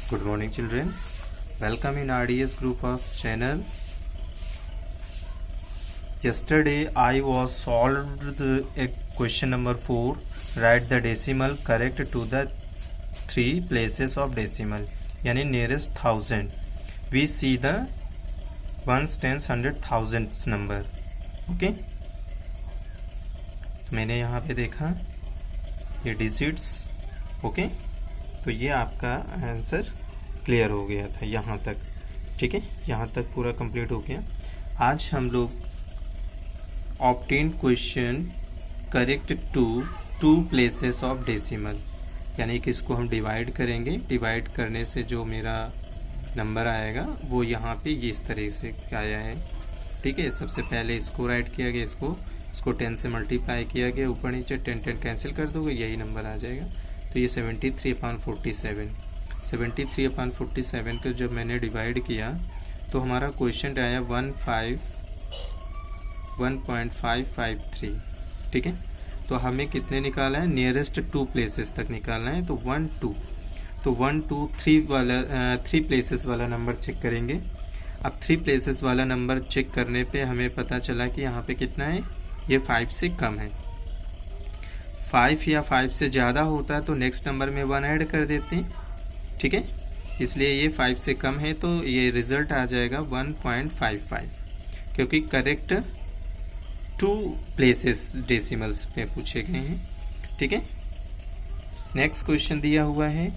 Good morning, children. Welcome in RDS group of channel. Yesterday I was solved a question number 4. Write the decimal correct to the 3 places of decimal. यानी nearest thousand. We see the ones, tens, hundred, thousands number. Okay. मैंने यहाँ पे देखा ये digits. Okay तो ये आपका answer clear हो गया था यहाँ तक. ठीक है, यहाँ तक पूरा कंप्लीट हो गया. आज हम लोग obtain question correct to 2 places of decimal, यानी कि इसको हम डिवाइड करेंगे. डिवाइड करने से जो मेरा नंबर आएगा वो यहाँ पे ये इस तरह से आया है. ठीक है, सबसे पहले इसको राइट किया गया, इसको 10 से मल्टीप्लाई किया गया, ऊपर नीचे 10 कैंसिल कर दोगे, यही नंबर आ जाएगा. तो ये 73/47 को जब मैंने डिवाइड किया तो हमारा क्वेश्चन आया 1.553. ठीक है, तो हमें कितने निकाला है, नियरेस्ट 2 प्लेसेस तक निकालना है. तो 1 2 तो 1 2 3 वाला 3 प्लेसेस वाला नंबर चेक करेंगे. अब 3 प्लेसेस वाला नंबर चेक करने पे हमें पता चला कि यहाँ पे कितना है, ये 5 से कम है. 5 या 5 से ज़्यादा होता है तो नेक्स्ट नंबर में 1 ऐड कर देते हैं. ठीक है, इसलिए ये 5 से कम है तो ये रिजल्ट आ जाएगा 1.55, क्योंकि करेक्ट 2 प्लेसेस डेसिमल्स में पूछे गए हैं. ठीक है, नेक्स्ट क्वेश्चन दिया हुआ है,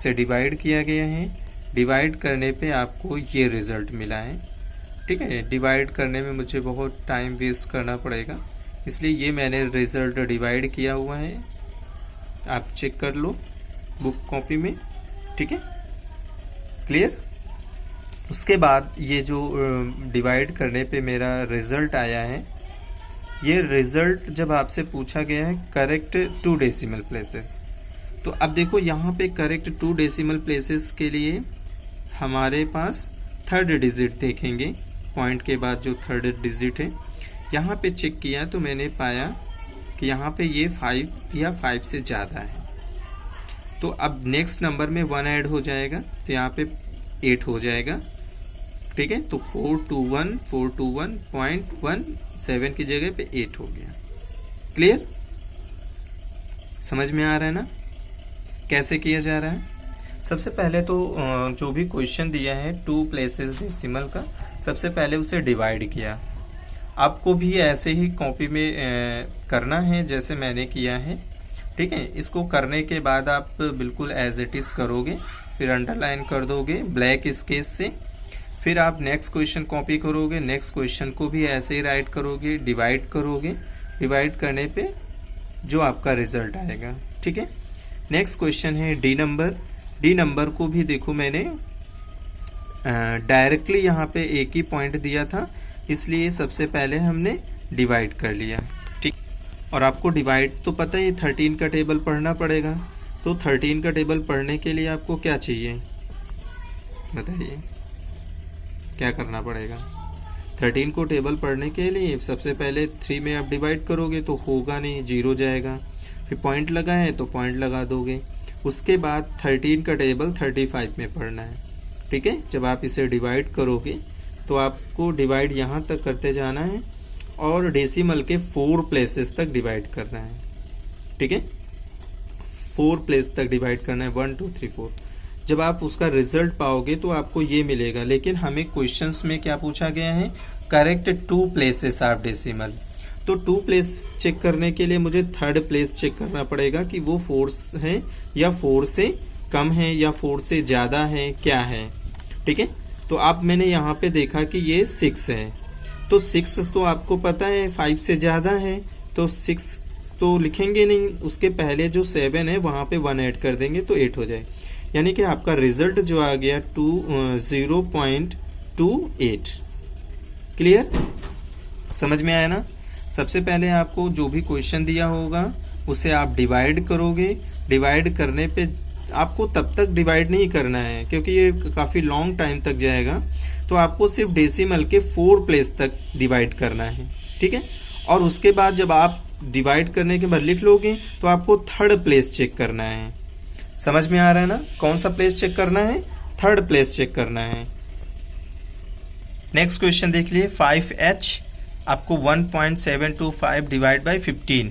से डिवाइड किया गया है. डिवाइड करने पे आपको ये रिजल्ट मिला है. ठीक है, डिवाइड करने में मुझे बहुत टाइम वेस्ट करना पड़ेगा, इसलिए ये मैंने रिजल्ट डिवाइड किया हुआ है. आप चेक कर लो बुक कॉपी में. ठीक है, क्लियर. उसके बाद ये जो डिवाइड करने पे मेरा रिजल्ट आया है, ये रिजल्ट जब आपसे पूछा गया है करेक्ट 2 डेसिमल प्लेसेस, तो अब देखो यहाँ पे करेक्ट 2 डेसिमल प्लेसेस के लिए हमारे पास थर्ड डिजिट देखेंगे. पॉइंट के बाद जो थर्ड डिजिट है, यहाँ पे चेक किया तो मैंने पाया कि यहाँ पे ये 5 या 5 से ज़्यादा है. तो अब नेक्स्ट नंबर में 1 ऐड हो जाएगा तो यहाँ पे 8 हो जाएगा. ठीक है, तो 421.17 की जगह पे 8 हो गया. क्लियर, समझ में आ रहा है ना कैसे किया जा रहा है. सबसे पहले तो जो भी क्वेश्चन दिया है 2 प्लेसेस डेसिमल का, सबसे पहले उसे डिवाइड किया. आपको भी ऐसे ही कॉपी में करना है जैसे मैंने किया है. ठीक है, इसको करने के बाद आप बिल्कुल एज इट इज करोगे, फिर अंडरलाइन कर दोगे ब्लैक स्केच से. फिर आप नेक्स्ट क्वेश्चन कॉपी करोगे, नेक्स्ट क्वेश्चन को भी ऐसे ही राइट करोगे, डिवाइड करोगे. डिवाइड करने पे जो आपका रिजल्ट आएगा. ठीक है, नेक्स्ट क्वेश्चन है डी नंबर. डी नंबर को भी देखो मैंने डायरेक्टली यहाँ पे एक ही पॉइंट दिया था, इसलिए सबसे पहले हमने डिवाइड कर लिया. ठीक, और आपको डिवाइड तो पता ही 13 का टेबल पढ़ना पड़ेगा. तो 13 का टेबल पढ़ने के लिए आपको क्या चाहिए बताइए, क्या करना पड़ेगा. 13 को टेबल पढ़ने के लिए सबसे पहले 3 में आप डिवाइड करोगे तो होगा नहीं, 0 जाएगा. फिर पॉइंट लगा है तो पॉइंट लगा दोगे. उसके बाद 13 का टेबल 35 में पढ़ना है. ठीक है, जब आप इसे डिवाइड करोगे तो आपको डिवाइड यहाँ तक करते जाना है और डेसिमल के 4 प्लेसेस तक डिवाइड करना है. ठीक है, 4 प्लेस तक डिवाइड करना है, 1 2 3 4. जब आप उसका रिजल्ट पाओगे तो आपको ये मिलेगा. लेकिन हमें क्वेश्चंस में क्या पूछा गया है, करेक्ट 2 प्लेसेस ऑफ डेसिमल. तो 2 प्लेस चेक करने के लिए मुझे थर्ड प्लेस चेक करना पड़ेगा कि वो 4 है या 4 से कम है या 4 से ज़्यादा है, क्या है. ठीक है, तो अब मैंने यहाँ पे देखा कि ये 6 है. तो 6 तो आपको पता है 5 से ज़्यादा है, तो 6 तो लिखेंगे नहीं, उसके पहले जो 7 है वहाँ पे 1 ऐड कर देंगे तो 8 हो जाए. यानी कि आपका रिजल्ट जो आ गया 0.28. क्लियर, समझ में आया ना. सबसे पहले आपको जो भी क्वेश्चन दिया होगा उसे आप डिवाइड करोगे. डिवाइड करने पे आपको तब तक डिवाइड नहीं करना है क्योंकि ये काफ़ी लॉन्ग टाइम तक जाएगा. तो आपको सिर्फ डेसिमल के 4 प्लेस तक डिवाइड करना है. ठीक है, और उसके बाद जब आप डिवाइड करने के बाद लिख लोगे तो आपको थर्ड प्लेस चेक करना है. समझ में आ रहा है ना? कौन सा प्लेस चेक करना है? थर्ड प्लेस चेक करना है। नेक्स्ट क्वेश्चन देख लिए 5h आपको 1.725 डिवाइड बाई 15।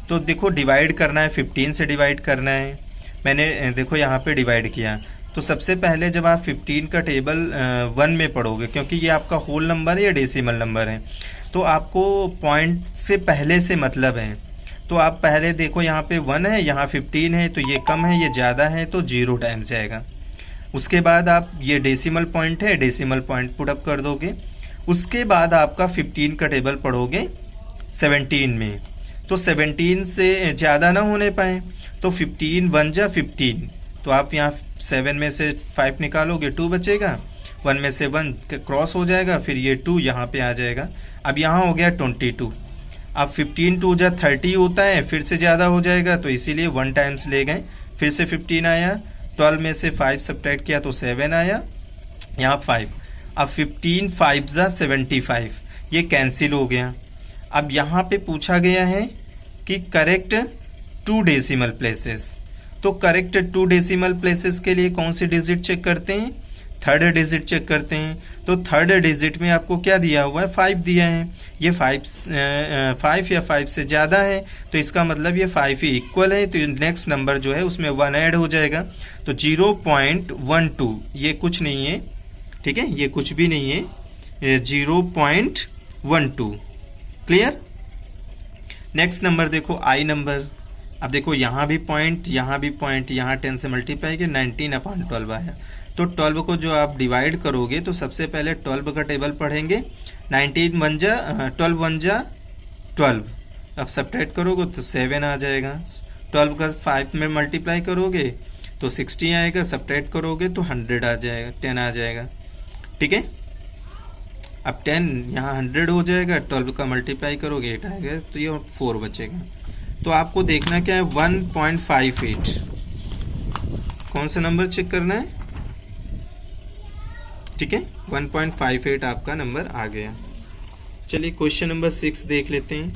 तो देखो डिवाइड करना है, 15 से डिवाइड करना है। मैंने देखो यहाँ पे डिवाइड किया। तो सबसे पहले जब आप 15 का टेबल 1 में पढ़ोगे, क्योंकि ये आपका होल नंबर है या डेसिमल नंबर है, तो आपको पॉइंट से पहले से मतलब है। तो आप पहले देखो यहाँ पे 1 है, यहाँ 15 है, तो ये कम है, ये ज़्यादा है, तो 0 टाइम्स जाएगा। उसके बाद आप ये डेसिमल पॉइंट है, डेसिमल पॉइंट पुट अप कर दोगे। उसके बाद आपका 15 का टेबल पढ़ोगे 17 में। तो 17 से ज़्यादा ना होने पाए, तो 15 1 जा 15, तो आप यहाँ 7 में से 5 निकालोगे, 2 बचेगा, 1 में से 1 क्रॉस हो जाएगा, फिर ये 2 यहाँ पे आ जाएगा। अब यहाँ हो गया 22। अब 15 2 जा 30 होता है, फिर से ज़्यादा हो जाएगा, तो इसीलिए 1 टाइम्स ले गए, फिर से 15 आया। 12 में से 5 सब्ट्रैक्ट किया तो 7 आया, यहाँ 5। अब 15 5 जा 75, ये कैंसिल हो गया। अब यहाँ पे पूछा गया है कि करेक्ट 2 डेसिमल प्लेसेस। तो करेक्ट 2 डेसिमल प्लेसेस के लिए कौन सी डिजिट चेक करते हैं? थर्ड डिजिट चेक करते हैं। तो थर्ड डिजिट में आपको क्या दिया हुआ है? 5 दिया है। ये 5 या 5 से ज़्यादा है, तो इसका मतलब ये 5 ही इक्वल है, तो नेक्स्ट नंबर जो है उसमें 1 ऐड हो जाएगा। तो 0.12 ये कुछ नहीं है, ठीक है, ये कुछ भी नहीं है, 0.12। क्लियर? नेक्स्ट नंबर देखो आई नंबर। अब देखो यहाँ भी पॉइंट, यहाँ भी पॉइंट, यहाँ 10 से मल्टीप्लाई किया, 19/12 आया। तो 12 को जो आप डिवाइड करोगे तो सबसे पहले 12 का टेबल पढ़ेंगे। 19 1 जा 12 1 जा 12, अब सब्ट्रैक्ट करोगे तो 7 आ जाएगा। 12 का 5 में मल्टीप्लाई करोगे तो 60 आएगा, सब्ट्रैक्ट करोगे तो 100 आ जाएगा, 10 आ जाएगा, ठीक है। अब 10 यहाँ 100 हो जाएगा, 12 का मल्टीप्लाई करोगे 8 आएगा, तो ये 4 बचेगा। तो आपको देखना क्या है? 1.58। कौन सा नंबर चेक करना है? ठीक है, 1.58 आपका नंबर आ गया। चलिए क्वेश्चन नंबर 6 देख लेते हैं।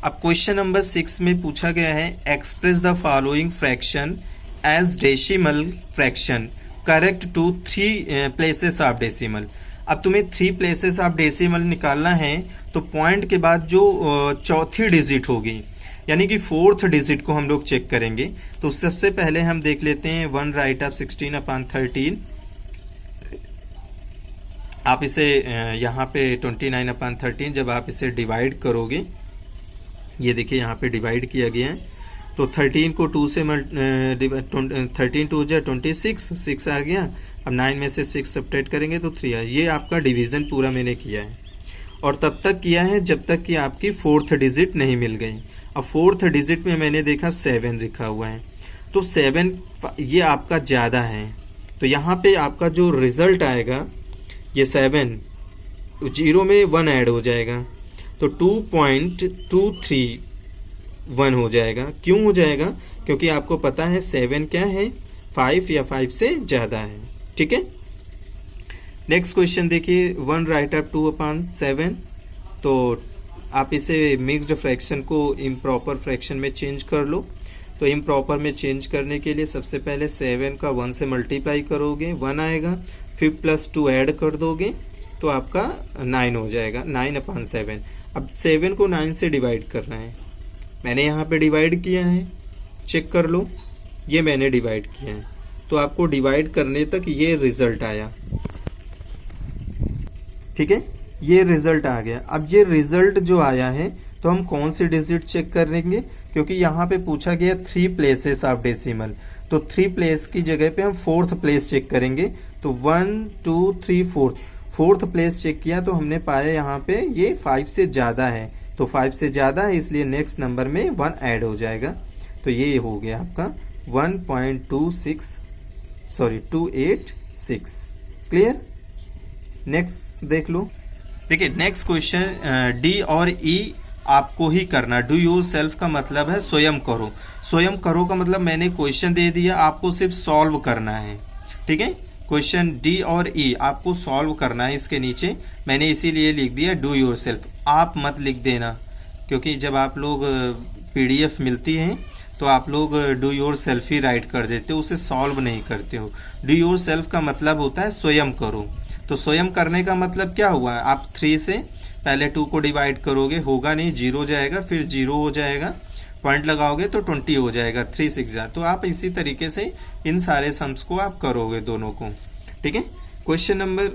अब क्वेश्चन नंबर 6 में पूछा गया है express the following fraction as decimal fraction correct to 3 places of decimal. अब तुम्हें 3 प्लेसेस ऑफ डेसिमल निकालना है, तो पॉइंट के बाद जो चौथी डिजिट होगी, यानी कि 4th डिजिट को हम लोग चेक करेंगे। तो सबसे पहले हम देख लेते हैं 1 राइट ऑफ 16/13। आप इसे यहाँ पे 29/13 जब आप इसे डिवाइड करोगे, ये देखिए यहाँ पे डिवाइड किया गया है, तो 13 को 2 से 13 2 जा 26, 6 आ गया। अब 9 में से 6 सब्ट्रैक्ट करेंगे तो 3 आया। ये आपका डिवीज़न पूरा मैंने किया है, और तब तक किया है जब तक कि आपकी 4th डिजिट नहीं मिल गई। अब 4th डिजिट में मैंने देखा 7 लिखा हुआ है, तो 7 ये आपका ज़्यादा है, तो यहाँ पे आपका जो रिज़ल्ट आएगा ये 7, 0 में 1 ऐड हो जाएगा, तो 2.231 हो जाएगा। क्यों हो जाएगा? क्योंकि आपको पता है 7 क्या है? 5 या 5 से ज़्यादा है, ठीक है। नेक्स्ट क्वेश्चन देखिए 1 राइट ऑफ 2/7। तो आप इसे मिक्स्ड फ्रैक्शन को इम्प्रॉपर फ्रैक्शन में चेंज कर लो। तो इम्प्रॉपर में चेंज करने के लिए सबसे पहले 7 का 1 से मल्टीप्लाई करोगे, 1 आएगा, फिर +2 ऐड कर दोगे तो आपका 9 हो जाएगा, 9/7। अब 7 को 9 से डिवाइड करना है। मैंने यहाँ पे डिवाइड किया है, चेक कर लो, ये मैंने डिवाइड किया है। तो आपको डिवाइड करने तक ये रिजल्ट आया, ठीक है, ये रिजल्ट आ गया। अब ये रिजल्ट जो आया है तो हम कौन सी डिजिट चेक करेंगे? क्योंकि यहाँ पे पूछा गया 3 प्लेसेस ऑफ डेसिमल, तो 3 प्लेस की जगह पे हम 4th प्लेस चेक करेंगे। तो 1 2 3 4th प्लेस चेक किया तो हमने पाया यहाँ पे ये 5 से ज़्यादा है, तो 5 से ज़्यादा है, इसलिए नेक्स्ट नंबर में 1 ऐड हो जाएगा। तो ये हो गया आपका 286। क्लियर? नेक्स्ट देख लो। देखिए नेक्स्ट क्वेश्चन डी और ई आपको ही करना। डू योर सेल्फ का मतलब है स्वयं करो। स्वयं करो का मतलब मैंने क्वेश्चन दे दिया, आपको सिर्फ सॉल्व करना है, ठीक है। क्वेश्चन डी और ई आपको सॉल्व करना है। इसके नीचे मैंने इसीलिए लिख दिया डू योरसेल्फ। आप मत लिख देना, क्योंकि जब आप लोग पीडीएफ मिलती हैं तो आप लोग do your self he right कर देते हो, उसे सॉल्व नहीं करते हो। डू योर सेल्फ का मतलब होता है स्वयं करो। तो स्वयं करने का मतलब क्या हुआ, आप 3 से पहले 2 को डिवाइड करोगे, होगा नहीं, 0 जाएगा, फिर 0 हो जाएगा, पॉइंट लगाओगे तो 20 हो जाएगा, 3 6 जा। तो आप इसी तरीके से इन सारे सम्स को आप करोगे दोनों को, ठीक है। क्वेश्चन नंबर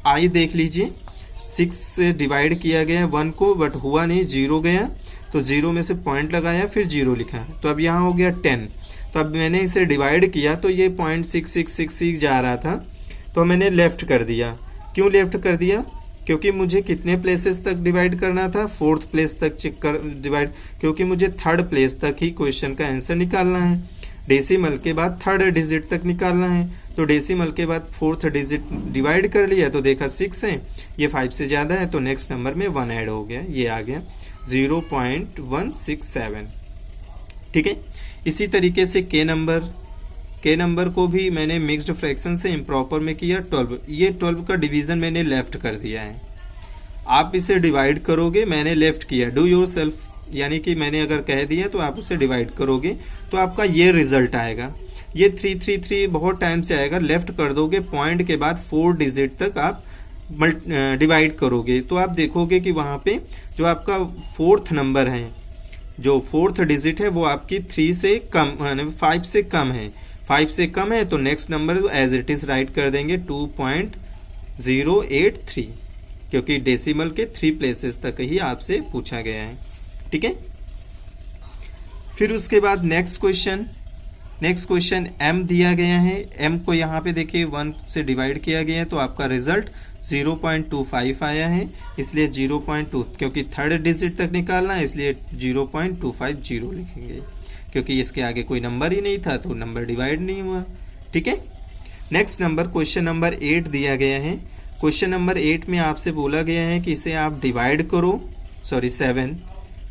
आई देख लीजिए। 6 से डिवाइड किया गया 1 को, बट हुआ नहीं, 0 गया, तो 0 में से पॉइंट लगाया, फिर 0 लिखा, तो अब यहाँ हो गया 10। तो अब मैंने इसे डिवाइड किया तो ये 0.6666 जा रहा था, तो मैंने लेफ्ट कर दिया। क्यों लेफ्ट कर दिया, क्योंकि मुझे कितने प्लेसेस तक डिवाइड करना था, 4th प्लेस तक डिवाइड, क्योंकि मुझे 3rd प्लेस तक ही क्वेश्चन का आंसर निकालना है। डेसिमल के बाद 3rd डिजिट तक निकालना है, तो डेसिमल के बाद 4th डिजिट डिवाइड कर लिया तो देखा 6 है, ये 5 से ज़्यादा है, तो नेक्स्ट नंबर में 1 ऐड हो गया, ये आ गया 0.167, ठीक है। इसी तरीके से के नंबर को भी मैंने मिक्स्ड फ्रैक्शन से इम्प्रॉपर में किया 12। ये 12 का डिवीजन मैंने लेफ्ट कर दिया है, आप इसे डिवाइड करोगे, मैंने लेफ्ट किया। डू योर सेल्फ, यानी कि मैंने अगर कह दिया तो आप उसे डिवाइड करोगे तो आपका ये रिजल्ट आएगा। ये 333 बहुत टाइम से आएगा, लेफ्ट कर दोगे, पॉइंट के बाद 4 डिजिट तक आप डिवाइड करोगे तो आप देखोगे कि वहाँ पे जो आपका 4th नंबर है, जो 4th डिजिट है वो आपकी 3 से कम, 5 से कम है, 5 से कम है, तो next number as it is write कर देंगे 2.083, क्योंकि डेसिमल के 3 प्लेसेस तक ही आपसे पूछा गया है, ठीक है। फिर उसके बाद नेक्स्ट क्वेश्चन m दिया गया है। m को यहाँ पे देखिए 1 से डिवाइड किया गया है, तो आपका रिजल्ट 0.25 आया है, इसलिए 0.2, क्योंकि 3rd डिजिट तक निकालना है, इसलिए 0.250 लिखेंगे, क्योंकि इसके आगे कोई नंबर ही नहीं था तो नंबर डिवाइड नहीं हुआ, ठीक है। नेक्स्ट नंबर क्वेश्चन नंबर 8 दिया गया है। क्वेश्चन नंबर 8 में आपसे बोला गया है कि इसे आप डिवाइड करो, 7।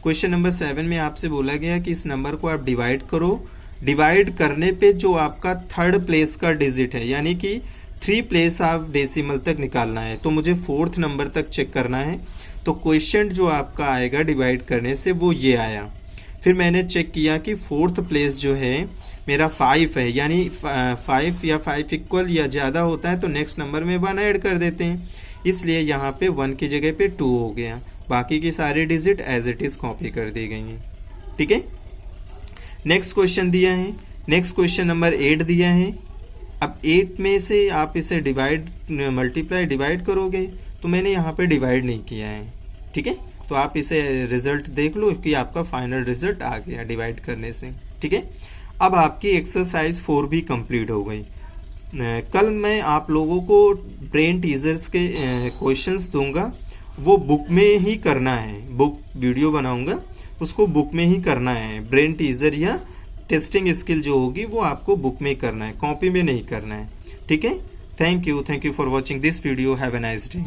क्वेश्चन नंबर 7 में आपसे बोला गया कि इस नंबर को आप डिवाइड करो। डिवाइड करने पे जो आपका 3rd प्लेस का डिजिट है, यानी कि 3 प्लेस आप डेसिमल तक निकालना है, तो मुझे 4th नंबर तक चेक करना है। तो क्वेश्चन जो आपका आएगा डिवाइड करने से वो ये आया। फिर मैंने चेक किया कि 4th प्लेस जो है मेरा 5 है, यानी 5 या 5 इक्वल या ज़्यादा होता है तो नेक्स्ट नंबर में 1 ऐड कर देते हैं, इसलिए यहाँ पे 1 की जगह पे 2 हो गया, बाकी की सारी digit as it is copy कर दी गई हैं, ठीक है। नेक्स्ट क्वेश्चन दिया है, नेक्स्ट क्वेश्चन नंबर 8 दिया है। अब 8 में से आप इसे डिवाइड करोगे, तो मैंने यहाँ पे डिवाइड नहीं किया है, ठीक है। तो आप इसे रिजल्ट देख लो कि आपका फाइनल रिजल्ट आ गया डिवाइड करने से, ठीक है। अब आपकी एक्सरसाइज 4 भी कंप्लीट हो गई। कल मैं आप लोगों को ब्रेन टीजर्स के क्वेश्चंस दूंगा, वो बुक में ही करना है, बुक वीडियो बनाऊंगा उसको बुक में ही करना है। ब्रेन टीजर या टेस्टिंग स्किल जो होगी वो आपको बुक में करना है, कॉपी में नहीं करना है, ठीक है। Thank you for watching this video. Have a nice day.